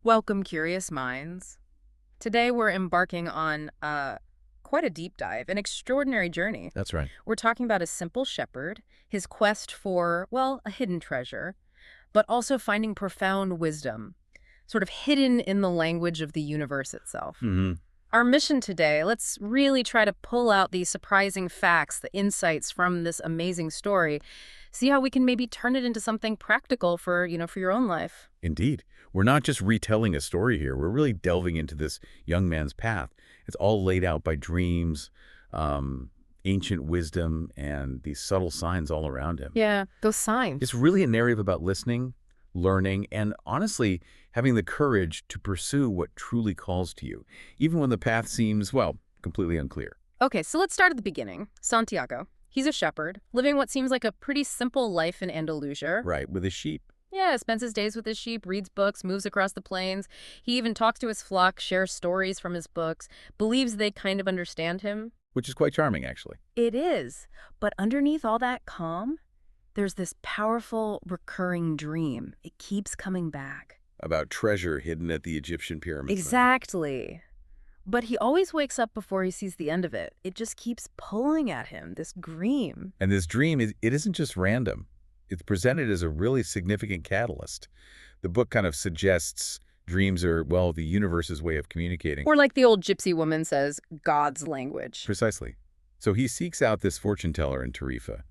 Welcome, curious minds. Today we're embarking on quite a deep dive, an extraordinary journey. That's right. We're talking about a simple shepherd, his quest for, well, a hidden treasure, but also finding profound wisdom, sort of hidden in the language of the universe itself. Hmm. Our mission today, let's really try to pull out these surprising facts, the insights from this amazing story, see how we can maybe turn it into something practical for, for your own life. Indeed. We're not just retelling a story here. We're really delving into this young man's path. It's all laid out by dreams, ancient wisdom, and these subtle signs all around him. Yeah, those signs. It's really a narrative about listening, learning, and honestly, having the courage to pursue what truly calls to you, even when the path seems, well, completely unclear. Okay, so let's start at the beginning. Santiago. He's a shepherd, living what seems like a pretty simple life in Andalusia. Right, with his sheep. Yeah, spends his days with his sheep, reads books, moves across the plains. He even talks to his flock, shares stories from his books, believes they kind of understand him. Which is quite charming, actually. It is. But underneath all that calm, there's this powerful, recurring dream. It keeps coming back. About treasure hidden at the Egyptian pyramids. Exactly. But he always wakes up before he sees the end of it. It just keeps pulling at him, this dream. And this dream, it isn't just random. It's presented as a really significant catalyst. The book kind of suggests dreams are, well, the universe's way of communicating. Or like the old gypsy woman says, God's language. Precisely. So he seeks out this fortune teller in Tarifa.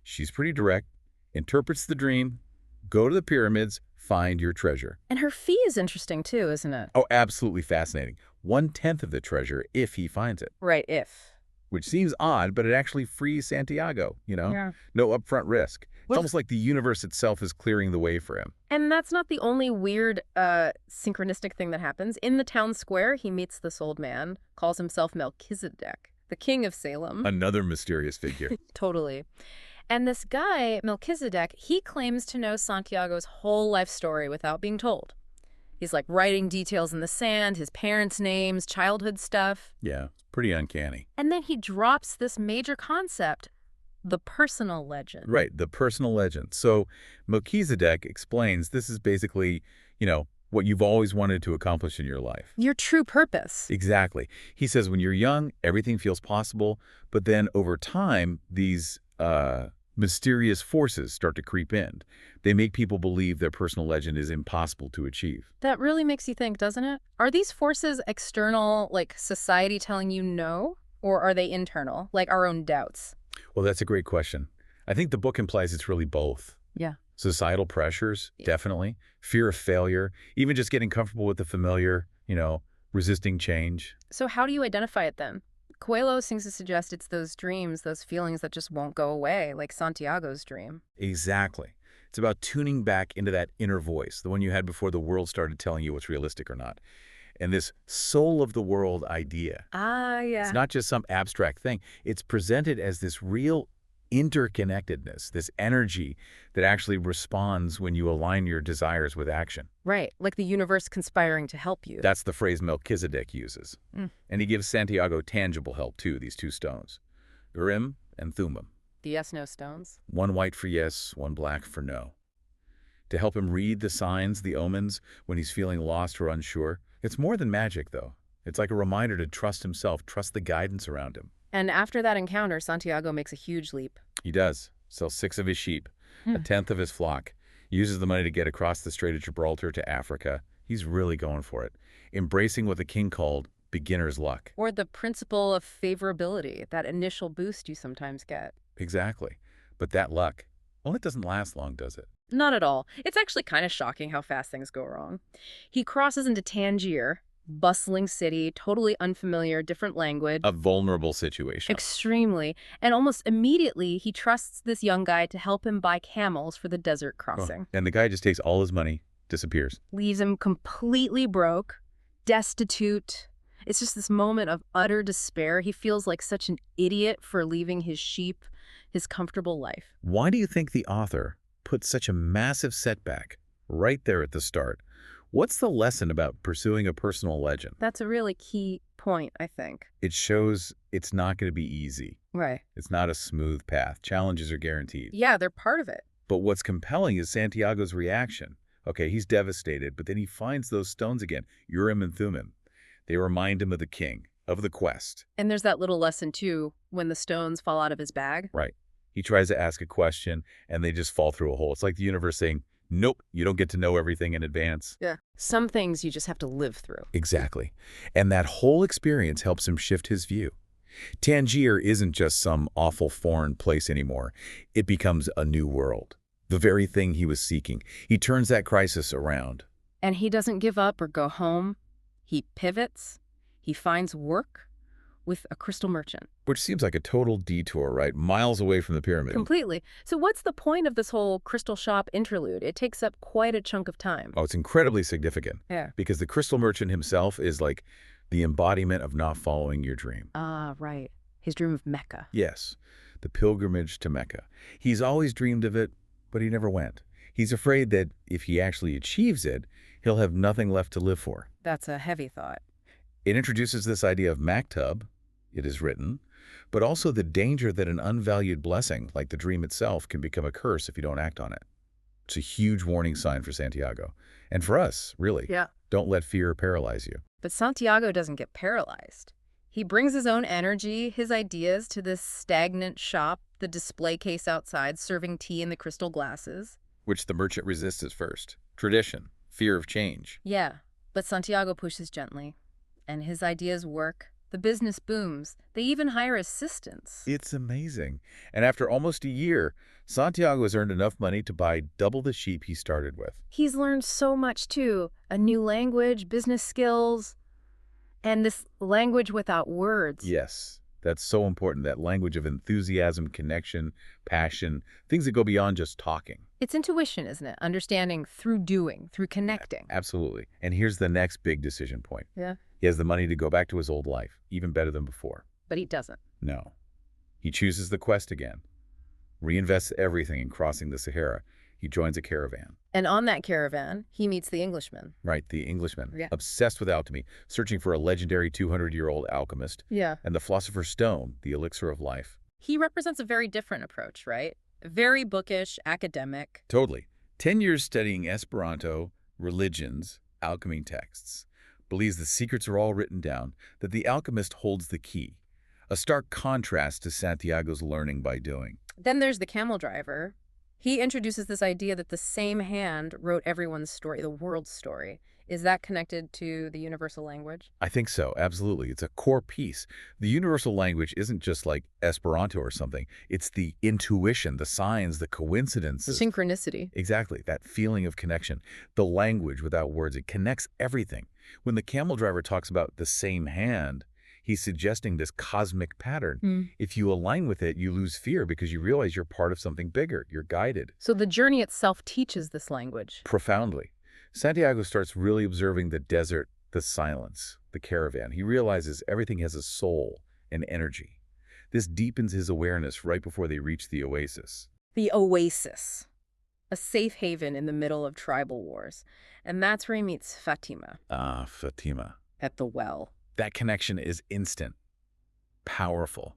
She's pretty direct, interprets the dream, go to the pyramids, find your treasure. And her fee is interesting too, isn't it? Oh, absolutely fascinating. 1/10 of the treasure if he finds it. Right, if. Which seems odd, but it actually frees Santiago, Yeah. No upfront risk. It's Well, almost like the universe itself is clearing the way for him. And that's not the only weird synchronistic thing that happens. In the town square, he meets this old man, calls himself Melchizedek, the king of Salem. Another mysterious figure. Totally. And this guy, Melchizedek, he claims to know Santiago's whole life story without being told. He's like writing details in the sand, his parents' names, childhood stuff. Yeah, pretty uncanny. And then he drops this major concept, the personal legend. Right, the personal legend. So Melchizedek explains this is basically, what you've always wanted to accomplish in your life. Your true purpose. Exactly. He says when you're young, everything feels possible, but then over time, these mysterious forces start to creep in. They make people believe their personal legend is impossible to achieve. That really makes you think, doesn't it? Are these forces external, like society telling you no? Or are they internal, like our own doubts? Well, that's a great question. I think the book implies it's really both. Yeah. Societal pressures, definitely. Fear of failure, even just getting comfortable with the familiar, resisting change. So how do you identify it then? Coelho seems to suggest it's those dreams, those feelings that just won't go away, like Santiago's dream. Exactly. It's about tuning back into that inner voice, the one you had before the world started telling you what's realistic or not. And this soul of the world idea. Ah, yeah. It's not just some abstract thing. It's presented as this real interconnectedness, this energy that actually responds when you align your desires with action. Right, like the universe conspiring to help you. That's the phrase Melchizedek uses. Mm. And he gives Santiago tangible help, too, these two stones, Urim and Thummim. The yes-no stones. One white for yes, one black for no. To help him read the signs, the omens, when he's feeling lost or unsure. It's more than magic, though. It's like a reminder to trust himself, trust the guidance around him. And after that encounter, Santiago makes a huge leap. He does. Sells 6 of his sheep, 1/10 of his flock. Uses the money to get across the Strait of Gibraltar to Africa. He's really going for it. Embracing what the king called beginner's luck. Or the principle of favorability, that initial boost you sometimes get. Exactly. But that luck, well, it doesn't last long, does it? Not at all. It's actually kind of shocking how fast things go wrong. He crosses into Tangier, bustling city, totally unfamiliar, different language. A vulnerable situation. Extremely. And almost immediately, he trusts this young guy to help him buy camels for the desert crossing. And the guy just takes all his money, disappears. Leaves him completely broke, destitute. It's just this moment of utter despair. He feels like such an idiot for leaving his sheep, his comfortable life. Why do you think the author put such a massive setback right there at the start? What's the lesson about pursuing a personal legend? That's a really key point, I think. It shows it's not going to be easy. Right. It's not a smooth path. Challenges are guaranteed. Yeah, they're part of it. But what's compelling is Santiago's reaction. Okay, he's devastated, but then he finds those stones again, Urim and Thummim. They remind him of the king, of the quest. And there's that little lesson, too, when the stones fall out of his bag. Right. He tries to ask a question, and they just fall through a hole. It's like the universe saying, nope, you don't get to know everything in advance. Yeah. Some things you just have to live through. Exactly. And that whole experience helps him shift his view. Tangier isn't just some awful foreign place anymore. It becomes a new world, the very thing he was seeking. He turns that crisis around. And he doesn't give up or go home. He pivots. He finds work with a crystal merchant. Which seems like a total detour, right? Miles away from the pyramid. Completely. So what's the point of this whole crystal shop interlude? It takes up quite a chunk of time. Oh, it's incredibly significant. Yeah. Because the crystal merchant himself is like the embodiment of not following your dream. Ah, right. His dream of Mecca. Yes, the pilgrimage to Mecca. He's always dreamed of it, but he never went. He's afraid that if he actually achieves it, he'll have nothing left to live for. That's a heavy thought. It introduces this idea of maktub, it is written, but also the danger that an unvalued blessing, like the dream itself, can become a curse if you don't act on it. It's a huge warning sign for Santiago. And for us, really. Yeah. Don't let fear paralyze you. But Santiago doesn't get paralyzed. He brings his own energy, his ideas to this stagnant shop, the display case outside serving tea in the crystal glasses. Which the merchant resists at first. Tradition, fear of change. Yeah, but Santiago pushes gently. And his ideas work. The business booms. They even hire assistants. It's amazing. And after almost a year, Santiago has earned enough money to buy double the sheep he started with. He's learned so much, too. A new language, business skills, and this language without words. Yes, that's so important. That language of enthusiasm, connection, passion, things that go beyond just talking. It's intuition, isn't it? Understanding through doing, through connecting. Absolutely. And here's the next big decision point. Yeah. He has the money to go back to his old life, even better than before. But he doesn't. No. He chooses the quest again, reinvests everything in crossing the Sahara. He joins a caravan. And on that caravan, he meets the Englishman. Right, the Englishman, Yeah. obsessed with alchemy, searching for a legendary 200-year-old alchemist, Yeah. and the philosopher's stone, the elixir of life. He represents a very different approach, right? Very bookish, academic. Totally. 10 years studying Esperanto, religions, alchemy texts. Believes the secrets are all written down, that the alchemist holds the key. A stark contrast to Santiago's learning by doing. Then there's the camel driver. He introduces this idea that the same hand wrote everyone's story, the world's story. Is that connected to the universal language? I think so, absolutely. It's a core piece. The universal language isn't just like Esperanto or something. It's the intuition, the signs, the coincidences. Synchronicity. Exactly, that feeling of connection. The language without words, it connects everything. When the camel driver talks about the same hand, he's suggesting this cosmic pattern. If you align with it, you lose fear because you realize you're part of something bigger. You're guided. So the journey itself teaches this language. Profoundly. Santiago starts really observing the desert, the silence, the caravan. He realizes everything has a soul and energy. This deepens his awareness right before they reach the oasis. The oasis. A safe haven in the middle of tribal wars. And that's where he meets Fatima. Ah, Fatima. At the well. That connection is instant, powerful.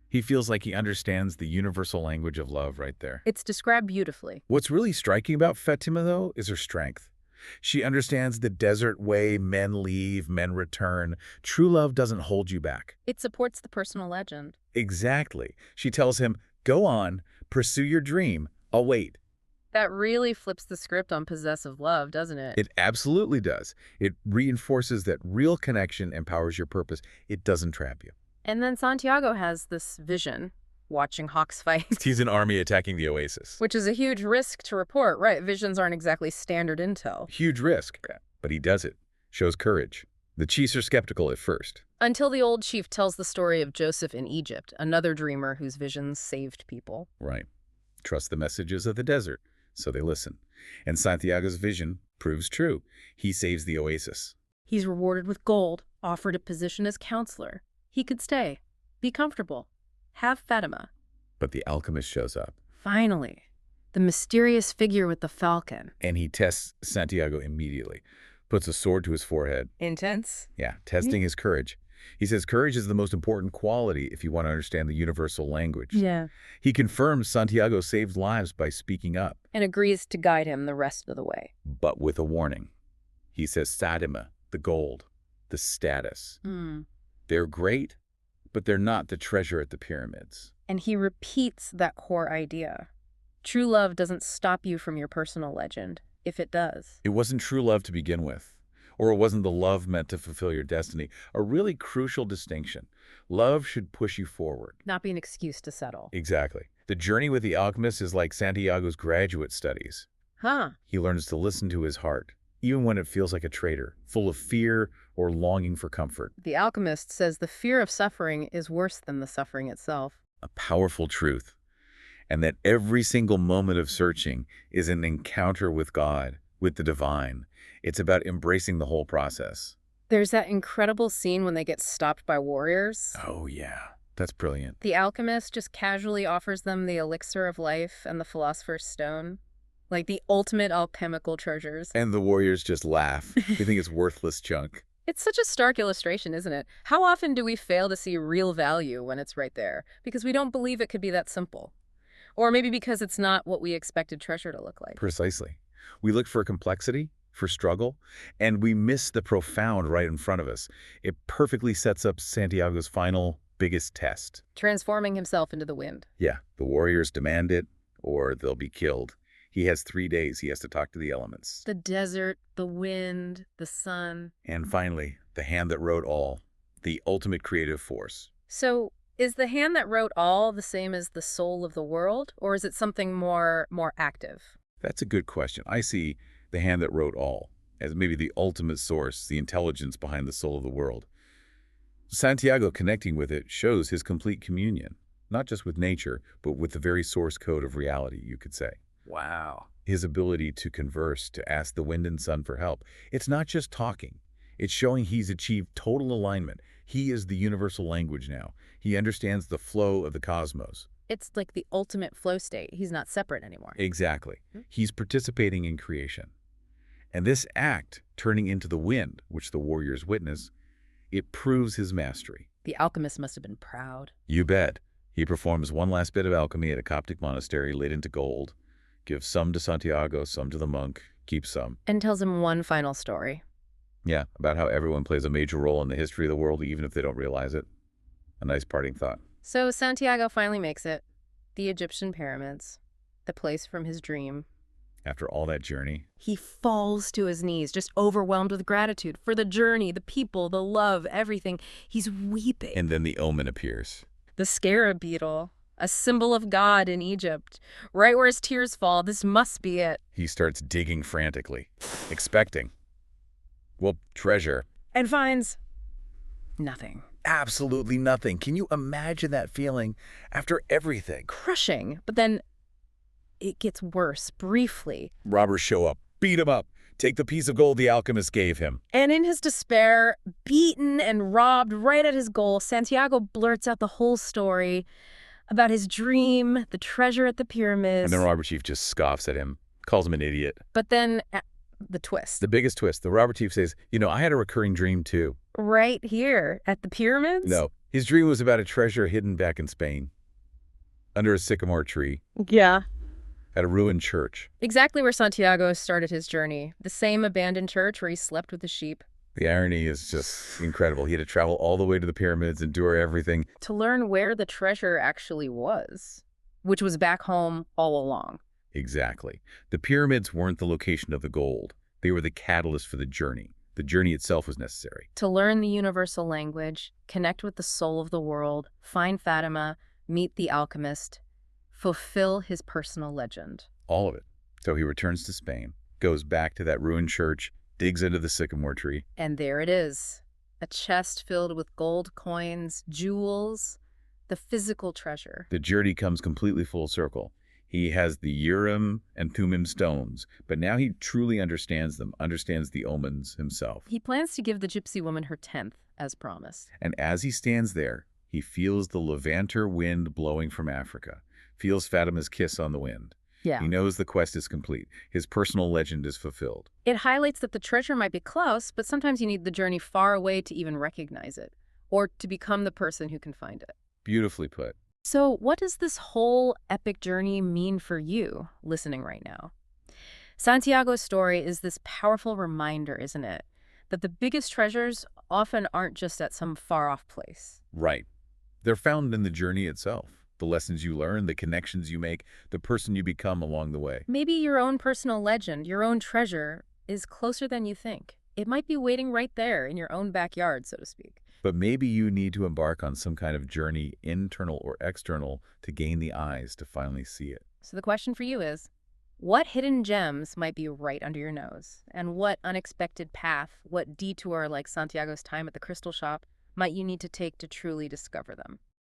He feels like he understands the universal language of love right there. It's described beautifully. What's really striking about Fatima, though, is her strength. She understands the desert way men leave, men return. True love doesn't hold you back. It supports the personal legend. Exactly. She tells him, go on, pursue your dream. I'll wait. That really flips the script on possessive love, doesn't it? It absolutely does. It reinforces that real connection empowers your purpose. It doesn't trap you. And then Santiago has this vision, watching hawks fight. He's an army attacking the oasis. Which is a huge risk to report, right? Visions aren't exactly standard intel. Huge risk, but he does it. Shows courage. The chiefs are skeptical at first. Until the old chief tells the story of Joseph in Egypt, another dreamer whose visions saved people. Right. Trust the messages of the desert. So they listen. And Santiago's vision proves true. He saves the oasis. He's rewarded with gold, offered a position as counselor. He could stay, be comfortable, have Fatima. But the alchemist shows up. Finally, the mysterious figure with the falcon. And he tests Santiago immediately. Puts a sword to his forehead. Intense. Yeah, testing his courage. He says courage is the most important quality if you want to understand the universal language. Yeah. He confirms Santiago saved lives by speaking up, And agrees to guide him the rest of the way. but with a warning. He says Sadima, the gold, the status. They're great, but they're not the treasure at the pyramids. And he repeats that core idea. True love doesn't stop you from your personal legend, if it does. It wasn't true love to begin with, or it wasn't the love meant to fulfill your destiny. A really crucial distinction. Love should push you forward. Not be an excuse to settle. Exactly. The journey with the alchemist is like Santiago's graduate studies. Huh. He learns to listen to his heart, even when it feels like a traitor, full of fear or longing for comfort. The alchemist says the fear of suffering is worse than the suffering itself. A powerful truth. And that every single moment of searching is an encounter with God, with the divine. It's about embracing the whole process. There's that incredible scene when they get stopped by warriors. Oh, yeah. That's brilliant. The alchemist just casually offers them the elixir of life and the philosopher's stone. Like the ultimate alchemical treasures. And the warriors just laugh. They think it's worthless junk. It's such a stark illustration, isn't it? How often do we fail to see real value when it's right there? Because we don't believe it could be that simple. Or maybe because it's not what we expected treasure to look like. Precisely. We look for complexity, for struggle, and we miss the profound right in front of us. It perfectly sets up Santiago's final, biggest test. Transforming himself into the wind. Yeah, the warriors demand it, or they'll be killed. He has 3 days. He has to talk to the elements. The desert, the wind, the sun. And finally, the hand that wrote all, the ultimate creative force. So, is the hand that wrote all the same as the soul of the world, or is it something more active? That's a good question. I see the hand that wrote all as maybe the ultimate source, the intelligence behind the soul of the world. Santiago connecting with it shows his complete communion, not just with nature, but with the very source code of reality, you could say. Wow. His ability to converse, to ask the wind and sun for help. It's not just talking. It's showing he's achieved total alignment. He is the universal language now. He understands the flow of the cosmos. It's like the ultimate flow state. He's not separate anymore. Exactly. He's participating in creation. And this act, turning into the wind, which the warriors witness, it proves his mastery. The alchemist must have been proud. You bet. He performs one last bit of alchemy at a Coptic monastery laid into gold, gives some to Santiago, some to the monk, keeps some. And tells him one final story. Yeah, about how everyone plays a major role in the history of the world, even if they don't realize it. A nice parting thought. So Santiago finally makes it. The Egyptian pyramids. The place from his dream. After all that journey. He falls to his knees, just overwhelmed with gratitude for the journey, the people, the love, everything. He's weeping. And then the omen appears. The scarab beetle, a symbol of God in Egypt. Right where his tears fall, this must be it. He starts digging frantically, expecting, well, treasure. And finds nothing. Absolutely nothing. Can you imagine that feeling after everything? Crushing. But then it gets worse, briefly. Robbers show up, beat him up, take the piece of gold the alchemist gave him. And in his despair, beaten and robbed right at his goal, Santiago blurts out the whole story about his dream, the treasure at the pyramids. And the robber chief just scoffs at him, calls him an idiot. But then the twist. The biggest twist. The robber chief says, I had a recurring dream too. Right here at the pyramids? No. His dream was about a treasure hidden back in Spain, under a sycamore tree. Yeah. At a ruined church. Exactly where Santiago started his journey. The same abandoned church where he slept with the sheep. The irony is just incredible. He had to travel all the way to the pyramids, endure everything. To learn where the treasure actually was, which was back home all along. Exactly. The pyramids weren't the location of the gold. They were the catalyst for the journey. The journey itself was necessary. To learn the universal language, connect with the soul of the world, find Fatima, meet the alchemist, fulfill his personal legend. All of it. So he returns to Spain, goes back to that ruined church, digs into the sycamore tree. And there it is. A chest filled with gold coins, jewels, the physical treasure. The journey comes completely full circle. He has the Urim and Thummim stones, but now he truly understands them, understands the omens himself. He plans to give the gypsy woman her 10th, as promised. And as he stands there, he feels the Levanter wind blowing from Africa, feels Fatima's kiss on the wind. Yeah. He knows the quest is complete. His personal legend is fulfilled. It highlights that the treasure might be close, but sometimes you need the journey far away to even recognize it. or to become the person who can find it. Beautifully put. So what does this whole epic journey mean for you listening right now? Santiago's story is this powerful reminder, isn't it? That the biggest treasures often aren't just at some far-off place. Right. They're found in the journey itself. The lessons you learn, the connections you make, the person you become along the way. Maybe your own personal legend, your own treasure, is closer than you think. It might be waiting right there in your own backyard, so to speak. But maybe you need to embark on some kind of journey, internal or external, to gain the eyes to finally see it. So the question for you is, what hidden gems might be right under your nose? And what unexpected path, what detour like Santiago's time at the crystal shop, might you need to take to truly discover them?